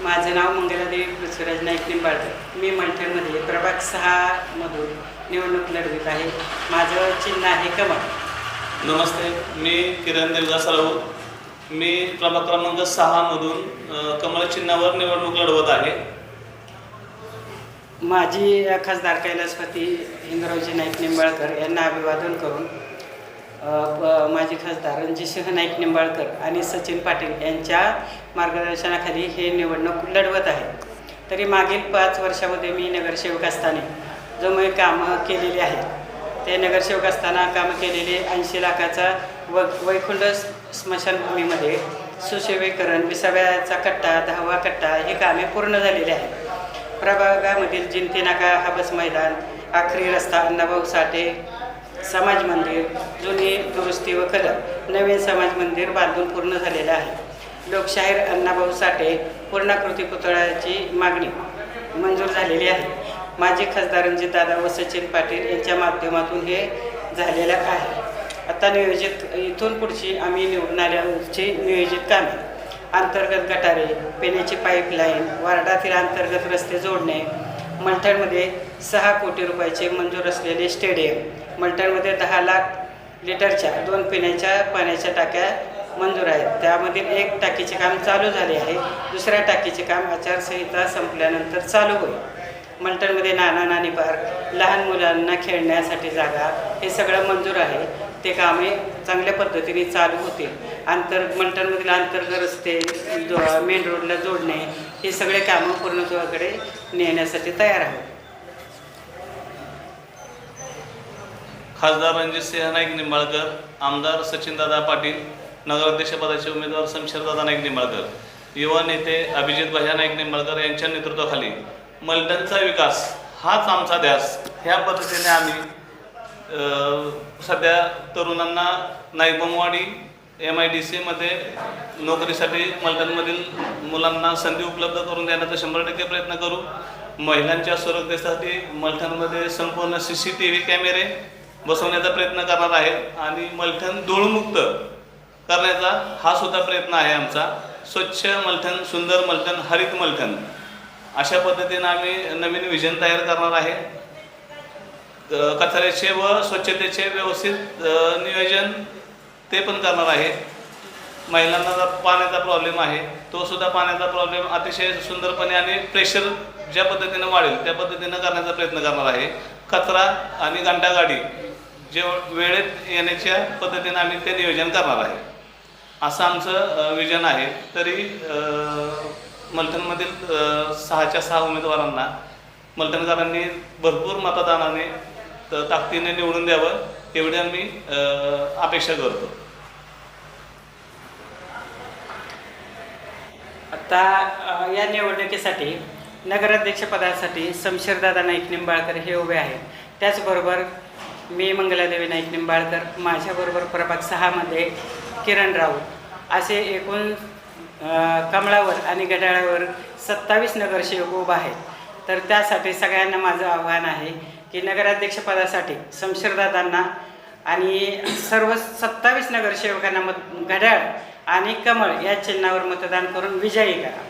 माझं नाव मंगलादेवी पृथ्वीराज नाईक निंबाळकर. मी मंठणमध्ये प्रभाग 6 मधून निवडणूक लढवित आहे. माझं चिन्ह आहे कमळ. नमस्ते, मी किरण देवदास राऊत. मी प्रभाग क्रमांक 6 मधून कमळ चिन्हावर निवडणूक लढवत आहे. माजी खासदार कैलासपती हिंगरावजी नाईक निंबाळकर यांना अभिवादन करून माजी खासदार रणजितसिंह नाईक निंबाळकर आणि सचिन पाटील यांच्या मार्गदर्शनाखाली हे निवडणूक लढवत आहे. तरी मागील 5 वर्षामध्ये मी नगरसेवक असताना जो मी कामं केलेली आहेत ते नगरसेवक असताना कामं केलेले 80 लाखाचा वैकुंठ स्मशानभूमीमध्ये सुशोभीकरण, 20व्याचा कट्टा, 10वा कट्टा हे कामे पूर्ण झालेली आहेत. प्रभागामधील जिंती नाका, हाबस मैदान, आखरी रस्ता, अण्णाभाऊ साठे समाज मंदिर, जुनी दुरुस्ती व कलर, नवीन समाज मंदिर बांधून पूर्ण झालेलं आहे. लोकशाहीर अण्णाभाऊ साठे पूर्णाकृती पुतळ्याची मागणी मंजूर झालेली आहे. माजी खासदार रणजितदादा व सचिन पाटील यांच्या माध्यमातून हे झालेलं आहे. आता इथून पुढची आम्ही निवडून आल्याची नियोजित कामे, अंतर्गत गटारे, पिण्याची पाईपलाईन, वार्डातील अंतर्गत रस्ते जोडणे, मंठणमध्ये 6 कोटी रुपयाचे मंजूर असलेले स्टेडियम, मंठणमध्ये 10 लाख लिटरच्या 2 पिण्याच्या पाण्याच्या टाक्या मंजूर आहेत. त्यामधील 1 टाकीचे काम चालू झाले आहे. दुसऱ्या टाकीचे काम आचारसंहिता संपल्यानंतर चालू होईल. मंठणमध्ये नाना नानी पार्क, लहान मुलांना खेळण्यासाठी जागा हे सगळं मंजूर आहे. ते कामे चांगल्या पद्धतीने चालू होतील. मंठणमधील अंतर्गत रस्ते, मेन रोडला जोडणे हे सगळे कामं पूर्णत्वाकडे नेण्यासाठी तयार आहेत. खासदार रणजितसिंह नाईक निंबाळकर, आमदार सचिनदादा पाटील, नगराध्यक्षपदाचे उमेदवार शमशेरदादा नाईक निंबाळकर, युवा नेते अभिजित भैया नाईक निंबाळकर यांच्या नेतृत्वाखाली मंठणचा विकास हाच आमचा ध्यास ह्या पद्धतीने आम्ही सध्या तरुणांना नाईकबमवाडी MIDC मध्ये नोकरीसाठी मंठणमधील मुलांना संधी उपलब्ध करून देण्याचा 100% प्रयत्न करू. महिलांच्या सुरक्षेसाठी मंठणमध्ये संपूर्ण CCTV कॅमेरे बसवण्याचा प्रयत्न करणार आहे आणि मंठण धूळमुक्त करण्याचा हा सुद्धा प्रयत्न आहे आमचा. स्वच्छ मंठण, सुंदर मंठण, हरित मंठण अशा पद्धतीने आम्ही नवीन विजन तयार करणार आहे. कचऱ्याचे व स्वच्छतेचे व्यवस्थित नियोजन ते पण करणार आहे. महिलांना जर पाण्याचा प्रॉब्लेम आहे तो सुद्धा पाण्याचा प्रॉब्लेम अतिशय सुंदरपणे आणि प्रेशर ज्या पद्धतीनं वाढेल त्या पद्धतीनं करण्याचा प्रयत्न करणार आहे. कचरा आणि घंटागाडी जे वेळेत येण्याच्या पद्धतीनं आम्ही ते नियोजन करणार आहे असं आमचं विजन आहे. तरी मंठणमधील 6च्या 6 उमेदवारांना मंठणकरांनी भरपूर मतदानाने ताकदीने निवडून द्यावं एवढी आम्ही अपेक्षा करतो. आता या निवडणुकीसाठी नगराध्यक्षपदासाठी शमशेरदादा नाईक निंबाळकर हे उभे आहेत. त्याचबरोबर मी मंगलादेवी नाईक निंबाळकर, माझ्याबरोबर प्रभाग 6 मध्ये किरण राऊत असे एकूण कमळावर आणि घड्याळावर 27 नगरसेवक उभा आहेत. तर त्यासाठी सगळ्यांना माझं आव्हान आहे की नगराध्यक्षपदासाठी शमशेरदादांना आणि सर्व 27 नगरसेवकांना घड्याळ आणि कमळ या चिन्हावर मतदान करून विजयी करा.